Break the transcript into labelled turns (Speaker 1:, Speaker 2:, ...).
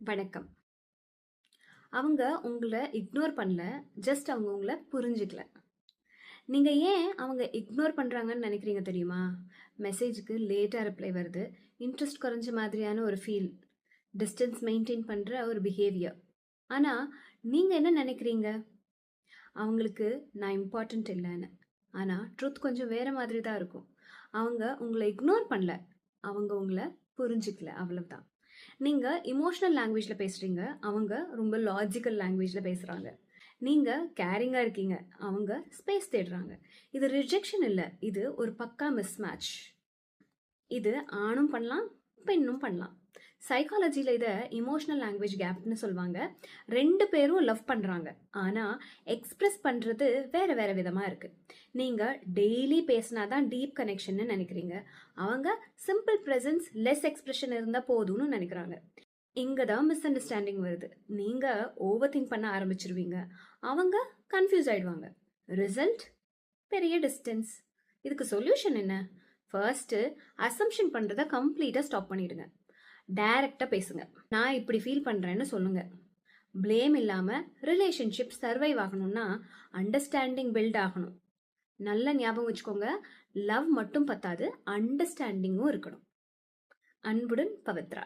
Speaker 1: வணக்கம். அவங்க உங்கள இக்னோர் பண்ணல. ஜஸ்ட் அவங்க உங்கள புரிஞ்சுக்கல. நீங்க ஏன் அவங்க இக்னோர் பண்றாங்கன்னு நெனைக்கிறீங்க தெரியுமா? மெசேஜுக்கு லேட்டா ரிப்ளை வருது. இன்ட்ரெஸ்ட் குறைஞ்ச மாதிரியான ஒரு ஃபீல். டிஸ்டன்ஸ் மெயின்டெயின் பண்ற ஒரு பிஹேவியர். ஆனா, நீங்க என்ன நெனைக்கிறீங்க? அவங்களுக்கு நான் இம்பார்ட்டன்ட் இல்லன்னு. ஆனா, ட்ரூத் கொஞ்சம் வேற மாதிரி தான் இருக்கும். அவங்க உங்கள இக்னோர் பண்ணல. அவங்க உங்கள புரிஞ்சுக்கல. அவ்வளவுதான். நீங்க எமோஷனல் லாங்குவேஜ்ல பேசுறீங்க. அவங்க ரொம்ப லாஜிக்கல் லாங்குவேஜ்ல பேசுறாங்க. நீங்க கேரிங்கா இருக்கீங்க. அவங்க ஸ்பேஸ் தேடுறாங்க. இது ரிஜெக்ஷன் இல்ல. இது ஒரு பக்கா மிஸ்மேட்ச். இது ஆணும் பண்ணலாம், பெண்ணும் பண்ணலாம். சைக்காலஜில இத எமோஷனல் லாங்குவேஜ் கேப்னு சொல்லுவாங்க. 2 பேரும் லவ் பண்றாங்க. ஆனா எக்ஸ்பிரஸ் பண்றது வேற வேற விதமா இருக்கு. நீங்க டெய்லி பேசினா தான் டீப் கனெக்ஷன்னு நினைக்கிறீங்க. அவங்க சிம்பிள் பிரசன்ஸ், லெஸ் எக்ஸ்பிரஷன் இருந்தா போதும்னு நினைக்கிறாங்க. இங்க தான் மிஸ் அண்டர்ஸ்டாண்டிங் வருது. நீங்க ஓவர் திங்க் பண்ண ஆரம்பிச்சிருவீங்க. அவங்க கன்ஃபியூஸ் ஆயிடுவாங்க. ரிசல்ட் பெரிய டிஸ்டன்ஸ். இதுக்கு சொல்யூஷன் என்ன? ஃபர்ஸ்ட் அசம்ஷன் பண்றத கம்ப்ளீட்டா ஸ்டாப் பண்ணிடுங்க. டைரக்டா பேசுங்க. நான் இப்படி ஃபீல் பண்றேன்னு சொல்லுங்க. ப்ளேம் இல்லாம ரிலேஷன்ஷிப் சர்வைவ் ஆகணும்னா அண்டர்ஸ்டாண்டிங் பில்ட் ஆகணும். நல்ல ஞாபகம் வச்சுக்கோங்க, லவ் மட்டும் பத்தாது, அண்டர்ஸ்டாண்டிங்கும் இருக்கணும். அன்புடன் பவித்ரா.